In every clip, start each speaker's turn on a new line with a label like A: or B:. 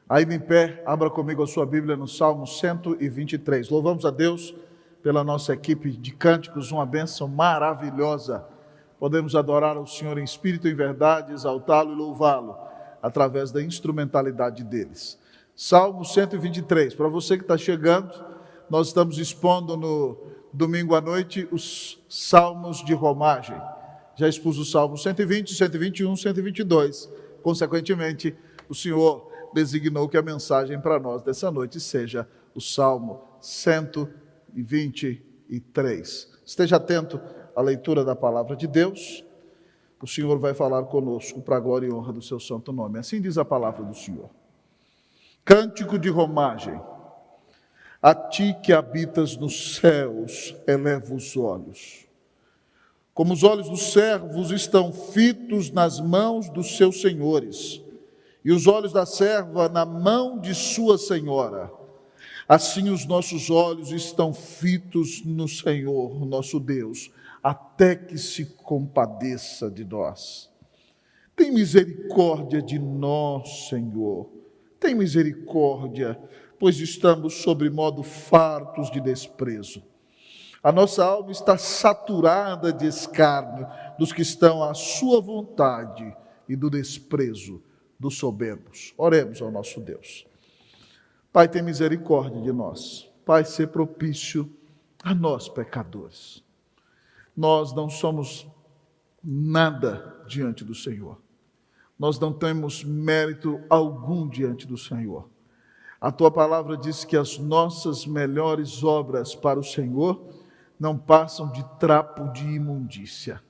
A: Ainda em pé, abra comigo a sua Bíblia no Salmo 123. Louvamos a Deus pela nossa equipe de cânticos, uma bênção maravilhosa. Podemos adorar ao Senhor em espírito e em verdade, exaltá-lo e louvá-lo através da instrumentalidade deles. Salmo 123, para você que está chegando, nós estamos expondo no domingo à noite os salmos de romagem. Já expus o Salmo 120, 121, 122. Consequentemente, o Senhor designou que a mensagem para nós dessa noite seja o Salmo 123. Esteja atento à leitura da palavra de Deus. O Senhor vai falar conosco para a glória e honra do seu santo nome. Assim diz a palavra do Senhor. Cântico de romagem. A ti que habitas nos céus, eleva os olhos. Como os olhos dos servos estão fitos nas mãos dos seus senhores, e os olhos da serva na mão de sua senhora, assim os nossos olhos estão fitos no Senhor, nosso Deus, até que se compadeça de nós. Tem misericórdia de nós, Senhor, tem misericórdia, pois estamos sobre modo fartos de desprezo. A nossa alma está saturada de escárnio dos que estão à sua vontade e do desprezo dos soberbos. Oremos ao nosso Deus. Pai, tem misericórdia de nós. Pai, ser propício a nós, pecadores. Nós não somos nada diante do Senhor. Nós não temos mérito algum diante do Senhor. A tua palavra diz que as nossas melhores obras para o Senhor não passam de trapo de imundícia.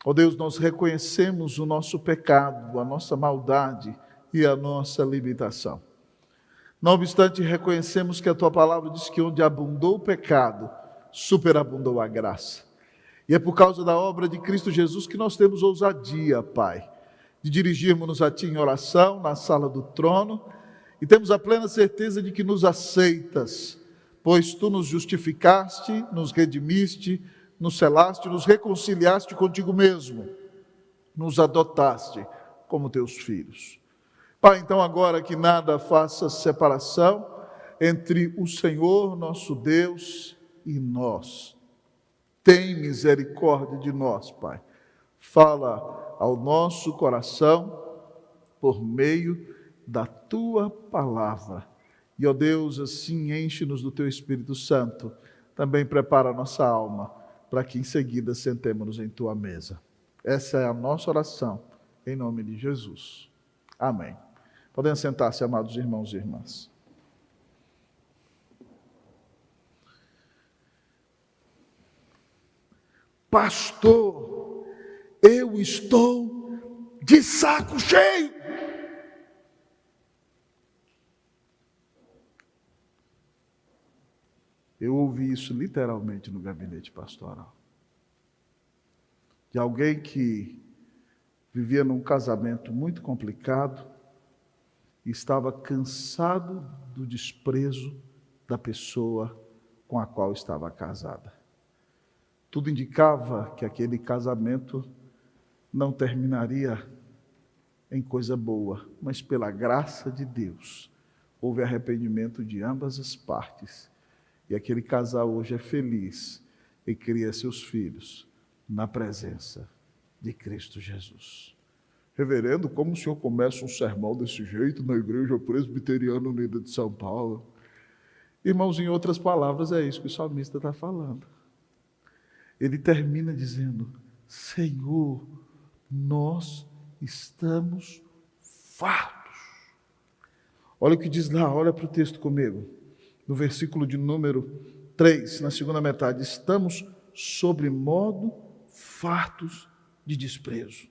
A: Ó Deus, nós reconhecemos o nosso pecado, a nossa maldade e a nossa limitação. Não obstante, reconhecemos que a tua palavra diz que onde abundou o pecado, superabundou a graça. E é por causa da obra de Cristo Jesus que nós temos ousadia, Pai, de dirigirmos-nos a ti em oração, na sala do trono, e temos a plena certeza de que nos aceitas, pois tu nos justificaste, nos redimiste, nos selaste, nos reconciliaste contigo mesmo, nos adotaste como teus filhos. Pai, então agora que nada faça separação entre o Senhor, nosso Deus, e nós. Tem misericórdia de nós, Pai. Fala ao nosso coração por meio da tua palavra. E, ó Deus, assim enche-nos do teu Espírito Santo. Também prepara a nossa alma para que em seguida sentemos-nos em tua mesa. Essa é a nossa oração, em nome de Jesus. Amém. Podem sentar-se, amados irmãos e irmãs. Pastor, eu estou de saco cheio. Eu ouvi isso literalmente no gabinete pastoral. De alguém que vivia num casamento muito complicado e estava cansado do desprezo da pessoa com a qual estava casada. Tudo indicava que aquele casamento não terminaria em coisa boa, mas pela graça de Deus, houve arrependimento de ambas as partes. E aquele casal hoje é feliz e cria seus filhos na presença de Cristo Jesus. Reverendo, como o senhor começa um sermão desse jeito na Igreja Presbiteriana Unida de São Paulo? Irmãos, em outras palavras, é isso que o salmista está falando. Ele termina dizendo: Senhor, nós estamos fartos. Olha o que diz lá, olha para o texto comigo. No versículo de número 3, na segunda metade, estamos sobre modo fartos de desprezo.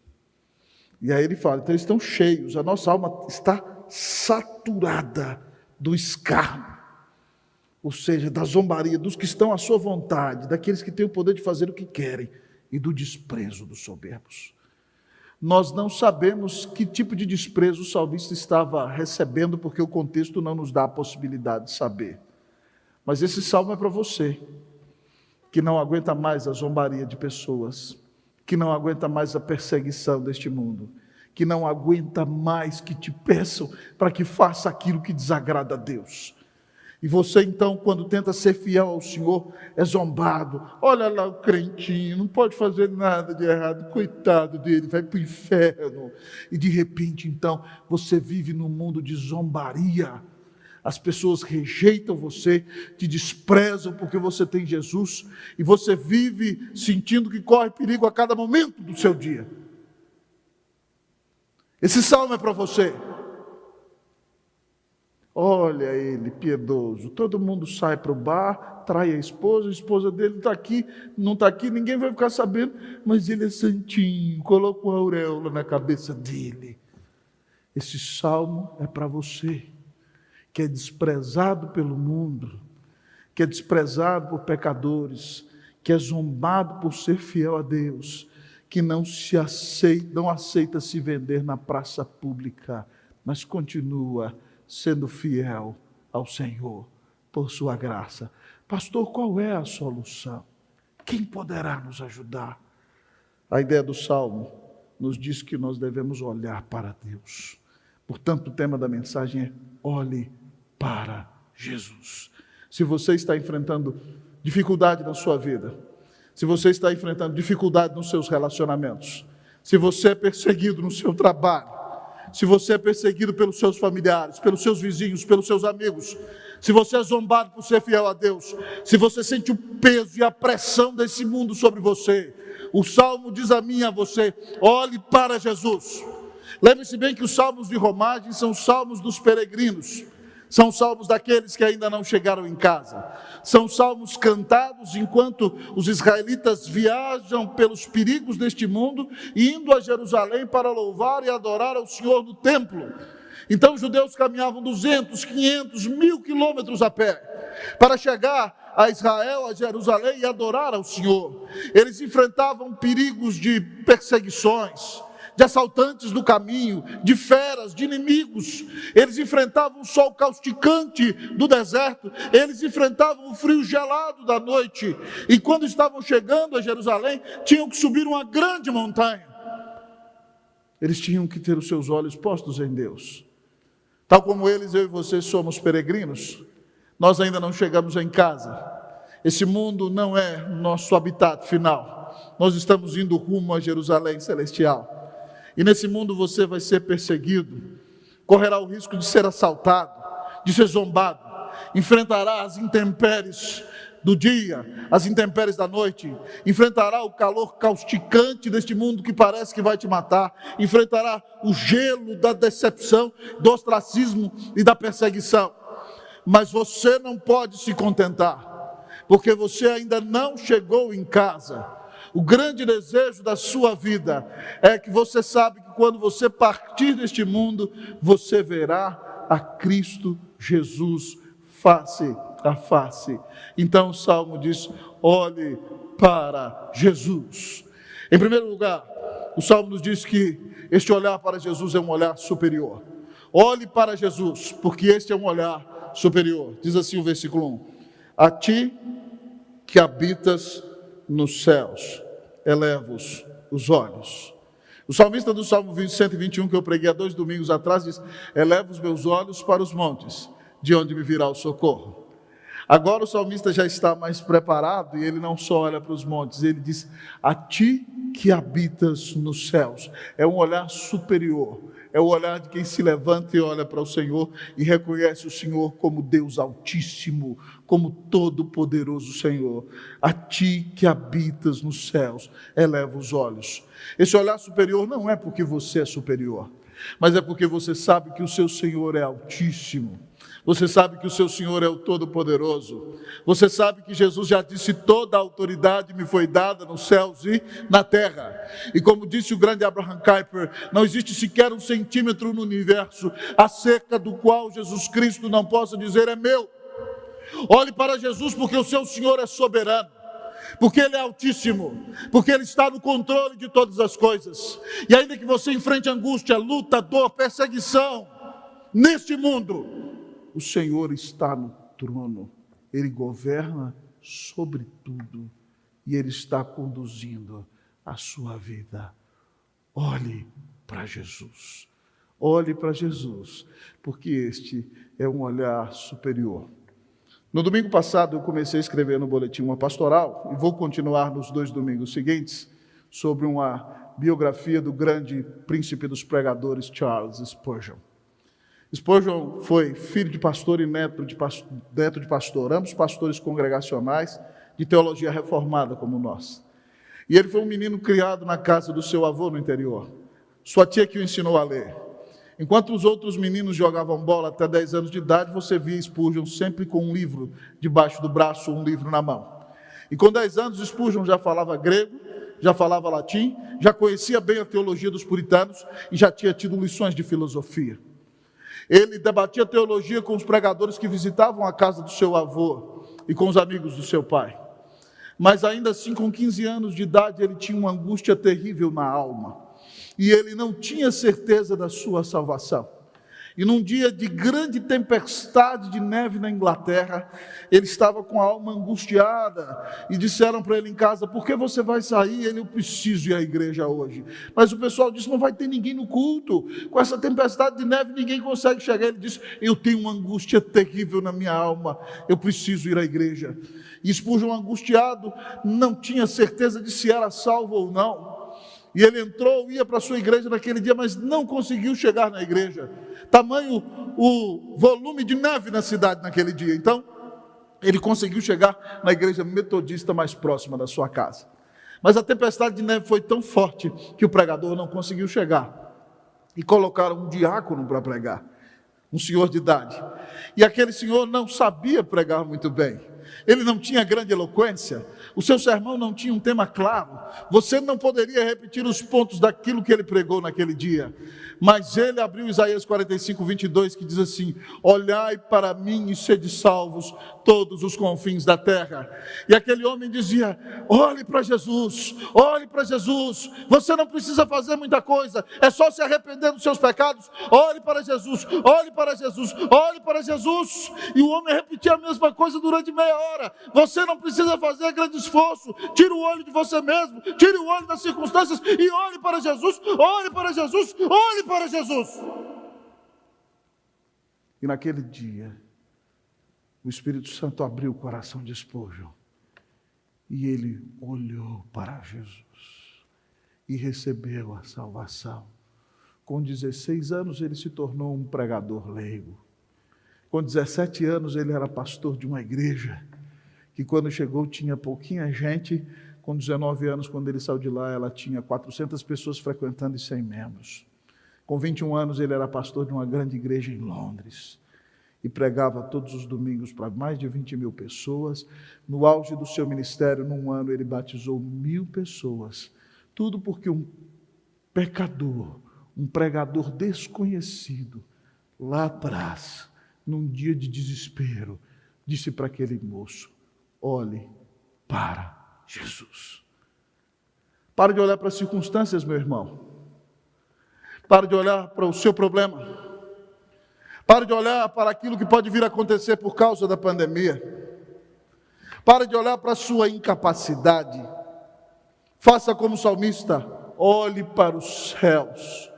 A: E aí ele fala, então eles estão cheios, a nossa alma está saturada do escárnio, ou seja, da zombaria, dos que estão à sua vontade, daqueles que têm o poder de fazer o que querem, e do desprezo dos soberbos. Nós não sabemos que tipo de desprezo o salmista estava recebendo, porque o contexto não nos dá a possibilidade de saber. Mas esse salmo é para você, que não aguenta mais a zombaria de pessoas, que não aguenta mais a perseguição deste mundo, que não aguenta mais que te peçam para que faça aquilo que desagrada a Deus. E você então, quando tenta ser fiel ao Senhor, é zombado. Olha lá o crentinho, não pode fazer nada de errado, coitado dele, vai para o inferno. E de repente então, você vive num mundo de zombaria. As pessoas rejeitam você, te desprezam porque você tem Jesus, e você vive sentindo que corre perigo a cada momento do seu dia. Esse salmo é para você. Olha ele, piedoso, todo mundo sai para o bar, trai a esposa dele está aqui, não está aqui, ninguém vai ficar sabendo, mas ele é santinho, coloca uma auréola na cabeça dele. Esse salmo é para você, que é desprezado pelo mundo, que é desprezado por pecadores, que é zombado por ser fiel a Deus, que não aceita se vender na praça pública, mas continua sendo fiel ao Senhor, por sua graça. Pastor, qual é a solução? Quem poderá nos ajudar? A ideia do Salmo nos diz que nós devemos olhar para Deus. Portanto, o tema da mensagem é: olhe para Jesus. Se você está enfrentando dificuldade na sua vida, se você está enfrentando dificuldade nos seus relacionamentos, se você é perseguido no seu trabalho, se você é perseguido pelos seus familiares, pelos seus vizinhos, pelos seus amigos, se você é zombado por ser fiel a Deus, se você sente o peso e a pressão desse mundo sobre você, o Salmo diz a mim e a você: olhe para Jesus. Lembre-se bem que os salmos de romagem são salmos dos peregrinos, são salmos daqueles que ainda não chegaram em casa, são salmos cantados enquanto os israelitas viajam pelos perigos deste mundo, indo a Jerusalém para louvar e adorar ao Senhor no templo. Então os judeus caminhavam 200, 500, 1000 quilômetros a pé, para chegar a Israel, a Jerusalém, e adorar ao Senhor. Eles enfrentavam perigos de perseguições, de assaltantes no caminho, de feras, de inimigos. Eles enfrentavam o sol causticante do deserto, eles enfrentavam o frio gelado da noite, e quando estavam chegando a Jerusalém, tinham que subir uma grande montanha. Eles tinham que ter os seus olhos postos em Deus. Tal como eles, eu e você somos peregrinos, nós ainda não chegamos em casa. Esse mundo não é nosso habitat final. Nós estamos indo rumo a Jerusalém celestial. E nesse mundo você vai ser perseguido, correrá o risco de ser assaltado, de ser zombado, enfrentará as intempéries do dia, as intempéries da noite, enfrentará o calor causticante deste mundo que parece que vai te matar, enfrentará o gelo da decepção, do ostracismo e da perseguição. Mas você não pode se contentar, porque você ainda não chegou em casa. O grande desejo da sua vida é que você sabe que quando você partir deste mundo, você verá a Cristo Jesus face a face. Então o Salmo diz: olhe para Jesus. Em primeiro lugar, o Salmo nos diz que este olhar para Jesus é um olhar superior. Olhe para Jesus, porque este é um olhar superior. Diz assim o versículo 1: a ti que habitas nos céus, eleva os olhos. O salmista do Salmo 121, que eu preguei há 2 domingos atrás, diz: eleva os meus olhos para os montes, de onde me virá o socorro. Agora o salmista já está mais preparado, e ele não só olha para os montes, ele diz: a ti que habitas nos céus. É um olhar superior, é o olhar de quem se levanta e olha para o Senhor e reconhece o Senhor como Deus Altíssimo, como Todo-Poderoso Senhor. A ti que habitas nos céus, eleva os olhos. Esse olhar superior não é porque você é superior, mas é porque você sabe que o seu Senhor é Altíssimo. Você sabe que o seu Senhor é o Todo-Poderoso. Você sabe que Jesus já disse: toda a autoridade me foi dada nos céus e na terra. E como disse o grande Abraham Kuyper, não existe sequer 1 centímetro no universo acerca do qual Jesus Cristo não possa dizer: é meu. Olhe para Jesus, porque o seu Senhor é soberano, porque Ele é Altíssimo, porque Ele está no controle de todas as coisas. E ainda que você enfrente angústia, luta, dor, perseguição neste mundo, o Senhor está no trono, Ele governa sobre tudo, e Ele está conduzindo a sua vida. Olhe para Jesus. Olhe para Jesus, porque este é um olhar superior. No domingo passado eu comecei a escrever no boletim uma pastoral, e vou continuar nos 2 domingos seguintes, sobre uma biografia do grande príncipe dos pregadores, Charles Spurgeon. Spurgeon foi filho de pastor e neto de pastor, ambos pastores congregacionais de teologia reformada como nós. E ele foi um menino criado na casa do seu avô no interior. Sua tia que o ensinou a ler. Enquanto os outros meninos jogavam bola até 10 anos de idade, você via Spurgeon sempre com um livro debaixo do braço, um livro na mão. E com 10 anos, Spurgeon já falava grego, já falava latim, já conhecia bem a teologia dos puritanos e já tinha tido lições de filosofia. Ele debatia teologia com os pregadores que visitavam a casa do seu avô e com os amigos do seu pai. Mas ainda assim, com 15 anos de idade, ele tinha uma angústia terrível na alma. E ele não tinha certeza da sua salvação. E num dia de grande tempestade de neve na Inglaterra, ele estava com a alma angustiada, e disseram para ele em casa: por que você vai sair? Ele: eu preciso ir à igreja hoje. Mas o pessoal disse: não vai ter ninguém no culto, com essa tempestade de neve ninguém consegue chegar. Ele disse: eu tenho uma angústia terrível na minha alma, eu preciso ir à igreja. E Spurgeon, angustiado, não tinha certeza de se era salvo ou não. E ele entrou, ia para a sua igreja naquele dia, mas não conseguiu chegar na igreja. Tamanho o volume de neve na cidade naquele dia. Então, ele conseguiu chegar na igreja metodista mais próxima da sua casa. Mas a tempestade de neve foi tão forte que o pregador não conseguiu chegar. E colocaram um diácono para pregar, um senhor de idade. E aquele senhor não sabia pregar muito bem. Ele não tinha grande eloquência, o seu sermão não tinha um tema claro, você não poderia repetir os pontos daquilo que ele pregou naquele dia, mas ele abriu Isaías 45, 22, que diz assim: olhai para mim e sede salvos todos os confins da terra. E aquele homem dizia: olhe para Jesus, você não precisa fazer muita coisa, é só se arrepender dos seus pecados, olhe para Jesus, olhe para Jesus, olhe para Jesus. E o homem repetia a mesma coisa durante meia hora. Você não precisa fazer grande esforço, tire o olho de você mesmo, tire o olho das circunstâncias e olhe para Jesus, olhe para Jesus, olhe para Jesus. E naquele dia, o Espírito Santo abriu o coração de Spurgeon e ele olhou para Jesus e recebeu a salvação. Com 16 anos ele se tornou um pregador leigo. Com 17 anos ele era pastor de uma igreja que quando chegou tinha pouquinha gente. Com 19 anos, quando ele saiu de lá, ela tinha 400 pessoas frequentando e 100 membros. Com 21 anos ele era pastor de uma grande igreja em Londres e pregava todos os domingos para mais de 20 mil pessoas. No auge do seu ministério, num ano, ele batizou 1000 pessoas. Tudo porque um pecador, um pregador desconhecido, lá atrás, num dia de desespero, disse para aquele moço: olhe para Jesus. Para de olhar para as circunstâncias, meu irmão. Para de olhar para o seu problema. Para de olhar para aquilo que pode vir a acontecer por causa da pandemia. Para de olhar para a sua incapacidade. Faça como o salmista: olhe para os céus.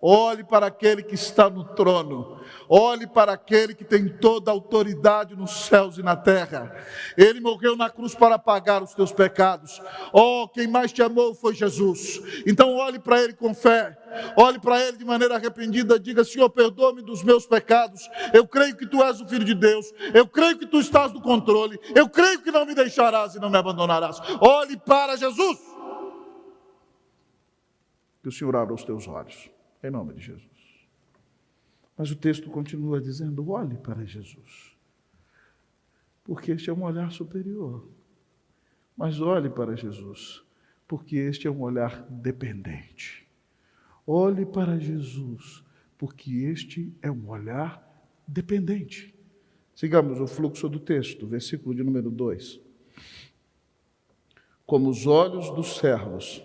A: Olhe para aquele que está no trono. Olhe para aquele que tem toda a autoridade nos céus e na terra. Ele morreu na cruz para pagar os teus pecados. Oh, quem mais te amou foi Jesus. Então olhe para ele com fé. Olhe para ele de maneira arrependida. Diga: Senhor, perdoa-me dos meus pecados. Eu creio que tu és o Filho de Deus. Eu creio que tu estás no controle. Eu creio que não me deixarás e não me abandonarás. Olhe para Jesus. Que o Senhor abra os teus olhos. Em nome de Jesus. Mas o texto continua dizendo: olhe para Jesus, porque este é um olhar superior. Mas olhe para Jesus, porque este é um olhar dependente. Olhe para Jesus, porque este é um olhar dependente. Sigamos o fluxo do texto, versículo de número 2. Como os olhos dos servos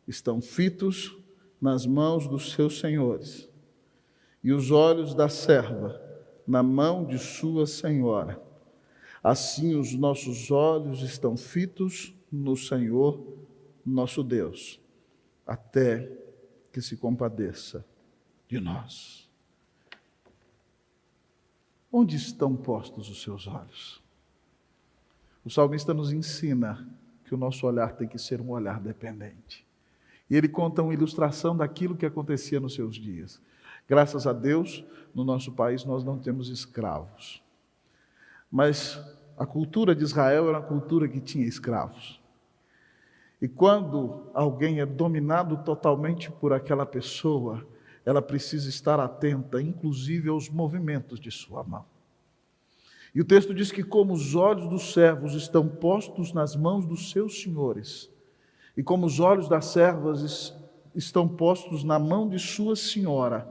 A: estão fitos nas mãos dos seus senhores, e os olhos da serva na mão de sua senhora, assim os nossos olhos estão fitos no Senhor, nosso Deus, até que se compadeça de nós. Onde estão postos os seus olhos? O salmista nos ensina que o nosso olhar tem que ser um olhar dependente. E ele conta uma ilustração daquilo que acontecia nos seus dias. Graças a Deus, no nosso país nós não temos escravos. Mas a cultura de Israel era uma cultura que tinha escravos. E quando alguém é dominado totalmente por aquela pessoa, ela precisa estar atenta, inclusive aos movimentos de sua mão. E o texto diz que como os olhos dos servos estão postos nas mãos dos seus senhores, e como os olhos das servas estão postos na mão de sua senhora,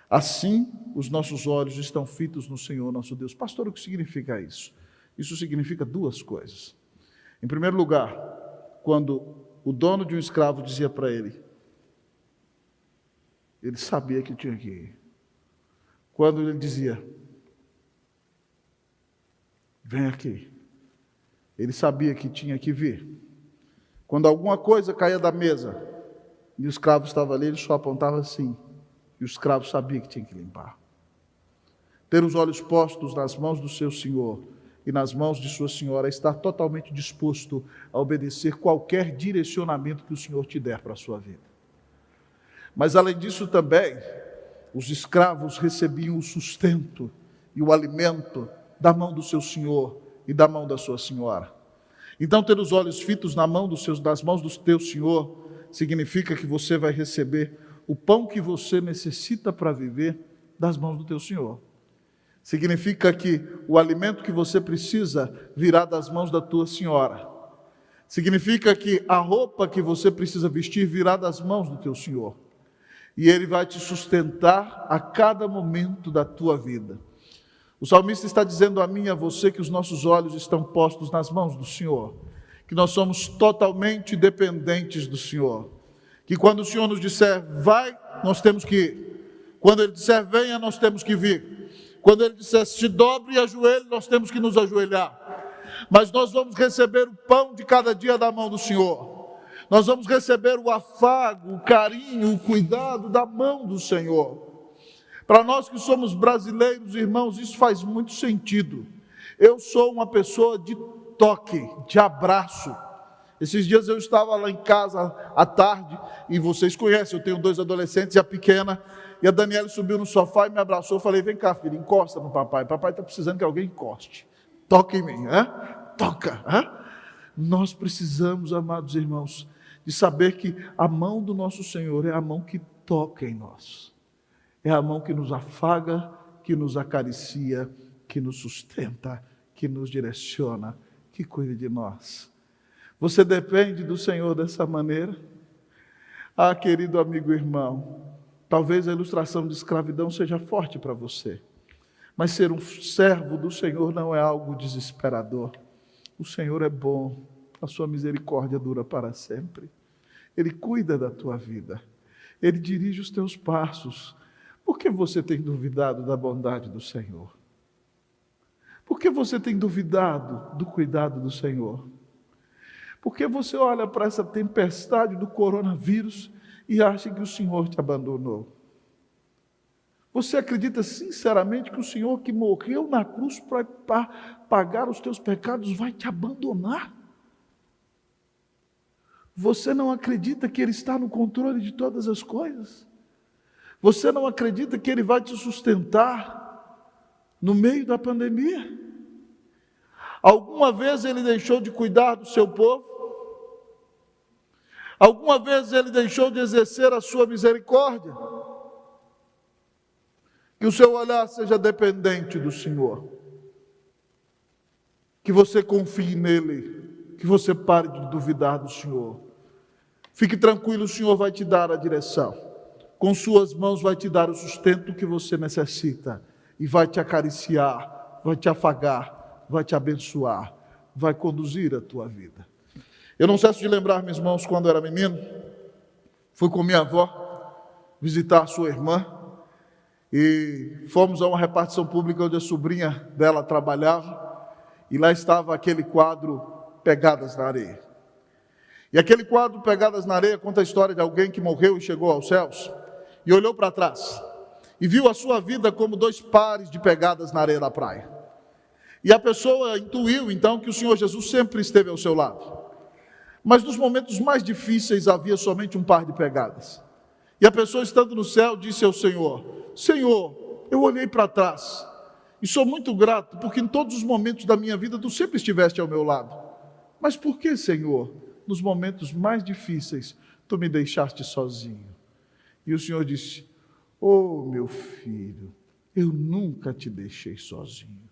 A: assim os nossos olhos estão fitos no Senhor nosso Deus. Pastor, o que significa isso? Isso significa duas coisas. Em primeiro lugar, quando o dono de um escravo dizia para ele sabia que tinha que ir. Quando ele dizia, vem aqui, ele sabia que tinha que vir. Quando alguma coisa caía da mesa e o escravo estava ali, ele só apontava assim, e o escravo sabia que tinha que limpar. Ter os olhos postos nas mãos do seu senhor e nas mãos de sua senhora, estar totalmente disposto a obedecer qualquer direcionamento que o Senhor te der para a sua vida. Mas além disso também, os escravos recebiam o sustento e o alimento da mão do seu senhor e da mão da sua senhora. Então, ter os olhos fitos nas mãos do teu senhor significa que você vai receber o pão que você necessita para viver das mãos do teu senhor. Significa que o alimento que você precisa virá das mãos da tua senhora. Significa que a roupa que você precisa vestir virá das mãos do teu senhor. E ele vai te sustentar a cada momento da tua vida. O salmista está dizendo a mim e a você que os nossos olhos estão postos nas mãos do Senhor, que nós somos totalmente dependentes do Senhor, que quando o Senhor nos disser vai, nós temos que ir. Quando Ele disser venha, nós temos que vir. Quando Ele disser se dobre e ajoelhe, nós temos que nos ajoelhar. Mas nós vamos receber o pão de cada dia da mão do Senhor. Nós vamos receber o afago, o carinho, o cuidado da mão do Senhor. Para nós que somos brasileiros, irmãos, isso faz muito sentido. Eu sou uma pessoa de toque, de abraço. Esses dias eu estava lá em casa à tarde, e vocês conhecem, eu tenho 2 adolescentes e a pequena, e a Daniela subiu no sofá e me abraçou. Eu falei, vem cá, filha, encosta no papai. Papai está precisando que alguém encoste. Toca em mim, toca. Nós precisamos, amados irmãos, de saber que a mão do nosso Senhor é a mão que toca em nós. É a mão que nos afaga, que nos acaricia, que nos sustenta, que nos direciona, que cuida de nós. Você depende do Senhor dessa maneira? Ah, querido amigo e irmão, talvez a ilustração de escravidão seja forte para você, mas ser um servo do Senhor não é algo desesperador. O Senhor é bom, a sua misericórdia dura para sempre. Ele cuida da tua vida, Ele dirige os teus passos. Por que você tem duvidado da bondade do Senhor? Por que você tem duvidado do cuidado do Senhor? Por que você olha para essa tempestade do coronavírus e acha que o Senhor te abandonou? Você acredita sinceramente que o Senhor que morreu na cruz para pagar os teus pecados vai te abandonar? Você não acredita que Ele está no controle de todas as coisas? Você não acredita que Ele vai te sustentar no meio da pandemia? Alguma vez Ele deixou de cuidar do seu povo? Alguma vez Ele deixou de exercer a sua misericórdia? Que o seu olhar seja dependente do Senhor. Que você confie nele. Que você pare de duvidar do Senhor. Fique tranquilo, o Senhor vai te dar a direção. Com suas mãos vai te dar o sustento que você necessita. E vai te acariciar, vai te afagar, vai te abençoar, vai conduzir a tua vida. Eu não cesso de lembrar, meus irmãos, quando eu era menino, fui com minha avó visitar sua irmã, e fomos a uma repartição pública onde a sobrinha dela trabalhava, e lá estava aquele quadro Pegadas na Areia. E aquele quadro, Pegadas na Areia, conta a história de alguém que morreu e chegou aos céus, e olhou para trás, e viu a sua vida como 2 pares de pegadas na areia da praia. E a pessoa intuiu então que o Senhor Jesus sempre esteve ao seu lado. Mas nos momentos mais difíceis havia somente um par de pegadas. E a pessoa, estando no céu, disse ao Senhor: Senhor, eu olhei para trás e sou muito grato, porque em todos os momentos da minha vida tu sempre estiveste ao meu lado. Mas por que, Senhor, nos momentos mais difíceis tu me deixaste sozinho? E o Senhor disse: oh, meu filho, eu nunca te deixei sozinho.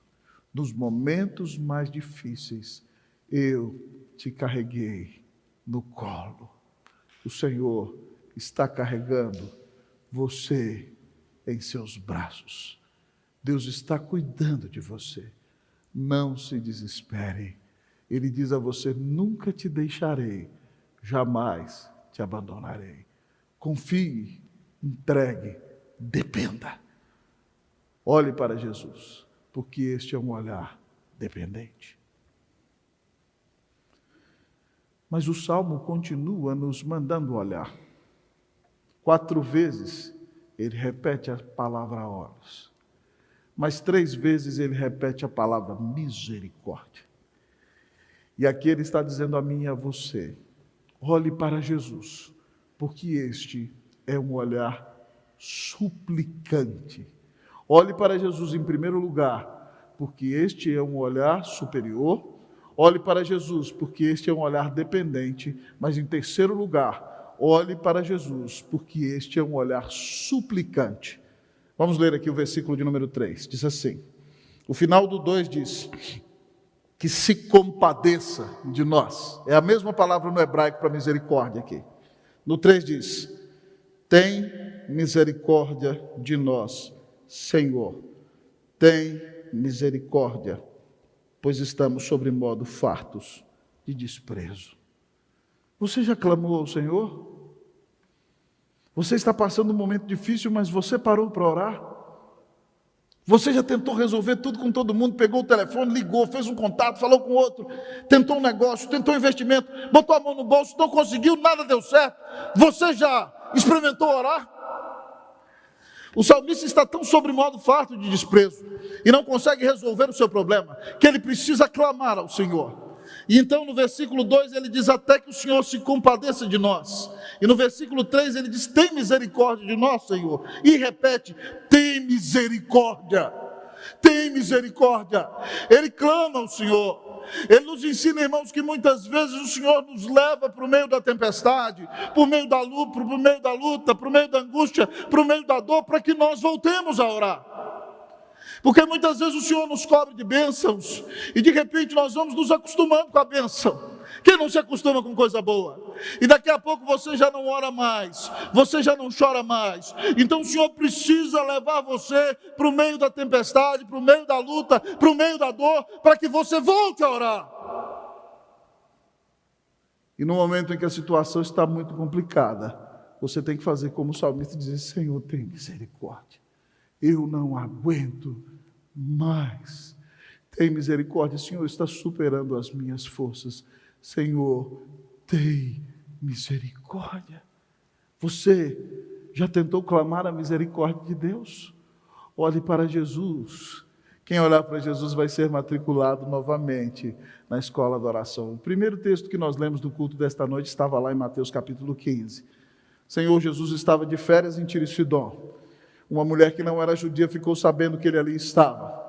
A: Nos momentos mais difíceis, eu te carreguei no colo. O Senhor está carregando você em seus braços. Deus está cuidando de você. Não se desespere. Ele diz a você: nunca te deixarei, jamais te abandonarei. Confie, entregue, dependa. Olhe para Jesus, porque este é um olhar dependente. Mas o Salmo continua nos mandando olhar. 4 vezes ele repete a palavra olhos, mas 3 vezes ele repete a palavra misericórdia. E aqui ele está dizendo a mim e a você: olhe para Jesus, porque este é um olhar suplicante. Olhe para Jesus em primeiro lugar, porque este é um olhar superior. Olhe para Jesus, porque este é um olhar dependente. Mas em terceiro lugar, olhe para Jesus, porque este é um olhar suplicante. Vamos ler aqui o versículo de número 3. Diz assim: o final do 2 diz: que se compadeça de nós. É a mesma palavra no hebraico para misericórdia aqui. No 3 diz: tem misericórdia de nós, Senhor. Tem misericórdia, pois estamos sobremodo fartos de desprezo. Você já clamou ao Senhor? Você está passando um momento difícil, mas você parou para orar? Você já tentou resolver tudo com todo mundo, pegou o telefone, ligou, fez um contato, falou com outro, tentou um negócio, tentou um investimento, botou a mão no bolso, não conseguiu, nada deu certo. Você já experimentou orar? O salmista está tão sobremodo farto de desprezo e não consegue resolver o seu problema, que ele precisa clamar ao Senhor. E então no versículo 2 ele diz: até que o Senhor se compadeça de nós. E no versículo 3 ele diz: tem misericórdia de nós, Senhor. E repete: tem misericórdia, tem misericórdia. Ele clama ao Senhor. Ele nos ensina, irmãos, que muitas vezes o Senhor nos leva para o meio da tempestade, por meio da luta, por meio da angústia, por meio da dor, para que nós voltemos a orar. Porque muitas vezes o Senhor nos cobre de bênçãos e de repente nós vamos nos acostumando com a bênção. Quem não se acostuma com coisa boa? E daqui a pouco você já não ora mais, você já não chora mais. Então o Senhor precisa levar você para o meio da tempestade, para o meio da luta, para o meio da dor, para que você volte a orar. E no momento em que a situação está muito complicada, você tem que fazer como o salmista, dizer: Senhor, tem misericórdia. Eu não aguento mais. Tem misericórdia. Senhor, está superando as minhas forças. Senhor, tem misericórdia. Você já tentou clamar a misericórdia de Deus? Olhe para Jesus. Quem olhar para Jesus vai ser matriculado novamente na escola da oração. O primeiro texto que nós lemos do culto desta noite estava lá em Mateus capítulo 15. Senhor Jesus estava de férias em Tiro e Sidom. Uma mulher que não era judia ficou sabendo que ele ali estava.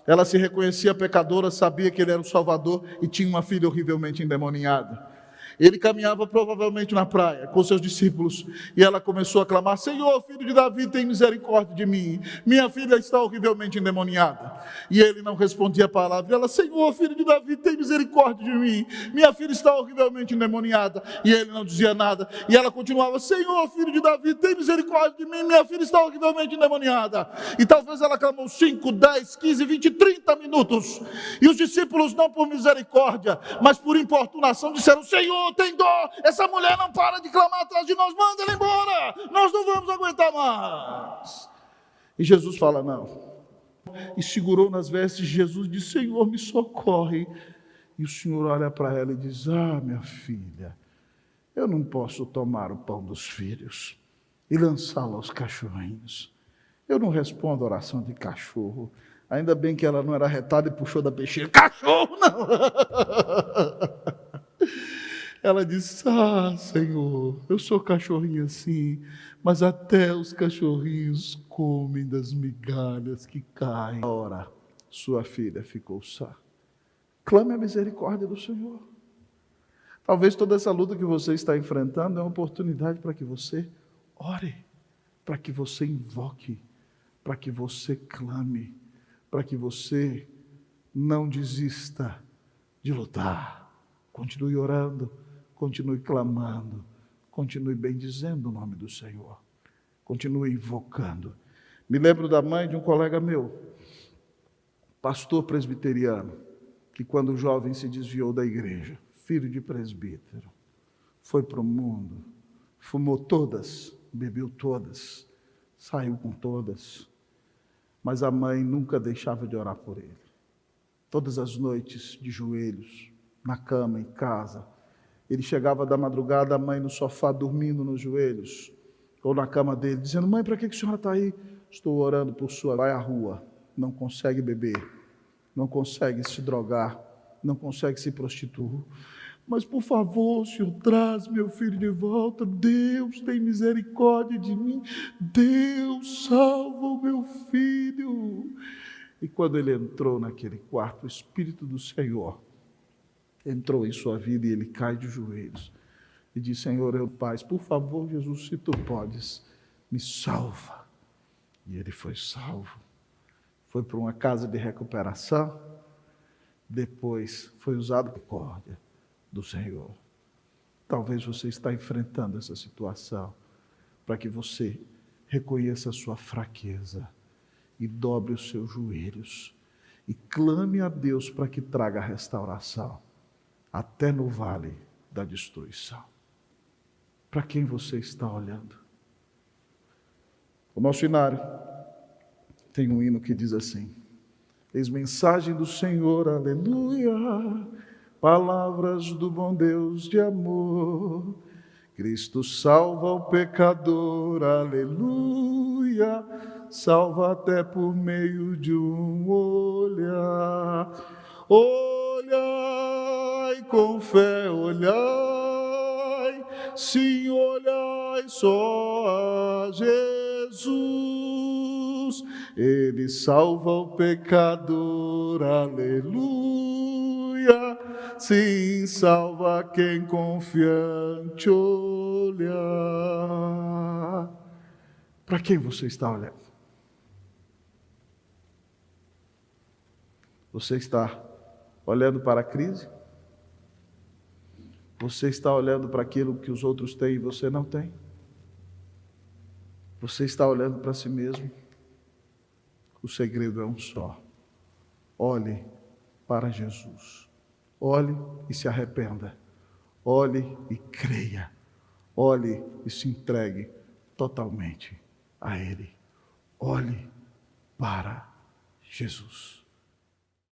A: Ela se reconhecia pecadora, sabia que ele era o Salvador e tinha uma filha horrivelmente endemoniada. Ele caminhava provavelmente na praia com seus discípulos e ela começou a clamar: Senhor, filho de Davi, tem misericórdia de mim. Minha filha está horrivelmente endemoniada. E ele não respondia a palavra. Ela: Senhor, filho de Davi, tem misericórdia de mim. Minha filha está horrivelmente endemoniada. E ele não dizia nada. E ela continuava: Senhor, filho de Davi, tem misericórdia de mim. Minha filha está horrivelmente endemoniada. E talvez ela clamou 5, 10, 15, 20, 30 minutos. E os discípulos, não por misericórdia, mas por importunação, disseram: Senhor, tem dor, essa mulher não para de clamar atrás de nós, manda ela embora, nós não vamos aguentar mais. E Jesus fala: não. E segurou nas vestes de Jesus e disse: Senhor, me socorre. E o Senhor olha para ela e diz: ah, minha filha, Eu não posso tomar o pão dos filhos e lançá-lo aos cachorrinhos. Eu não respondo a oração de cachorro. Ainda bem que ela não era retada e puxou da peixeira. Cachorro, não! Ela disse, Senhor, eu sou cachorrinho sim, mas até os cachorrinhos comem das migalhas que caem. Ora, sua filha ficou sã. Clame a misericórdia do Senhor. Talvez toda essa luta que você está enfrentando é uma oportunidade para que você ore, para que você invoque, para que você clame, para que você não desista de lutar. Continue orando, continue clamando, continue bendizendo o nome do Senhor, continue invocando. Me lembro da mãe de um colega meu, pastor presbiteriano, que quando jovem se desviou da igreja, filho de presbítero, foi para o mundo, fumou todas, bebeu todas, saiu com todas, mas a mãe nunca deixava de orar por ele. Todas as noites, de joelhos, na cama, em casa, ele chegava da madrugada, a mãe no sofá, dormindo nos joelhos, ou na cama dele, dizendo, mãe, para que a senhora está aí? Estou orando por sua... Vai à rua, não consegue beber, não consegue se drogar, não consegue se prostituir. Mas, por favor, Senhor, traz meu filho de volta. Deus tem misericórdia de mim. Deus salva o meu filho. E quando ele entrou naquele quarto, o Espírito do Senhor entrou em sua vida e ele cai de joelhos. E diz, Senhor, eu paz, por favor, Jesus, se tu podes, me salva. E ele foi salvo. Foi para uma casa de recuperação. Depois foi usado por misericórdia do Senhor. Talvez você está enfrentando essa situação para que você reconheça a sua fraqueza e dobre os seus joelhos e clame a Deus para que traga restauração até no vale da destruição. Para quem você está olhando? O nosso hinário tem um hino que diz assim: eis mensagem do Senhor, aleluia, palavras do bom Deus de amor. Cristo salva o pecador, aleluia, salva até por meio de um olhar. Olhai com fé, olhai, sim, olhai só a Jesus. Ele salva o pecador, aleluia, sim, salva quem confiante olhar. Para quem você está olhando? Você está olhando para a crise? Você está olhando para aquilo que os outros têm e você não tem? Você está olhando para si mesmo? O segredo é um só. Olhe para Jesus. Olhe e se arrependa. Olhe e creia. Olhe e se entregue totalmente a Ele. Olhe para Jesus.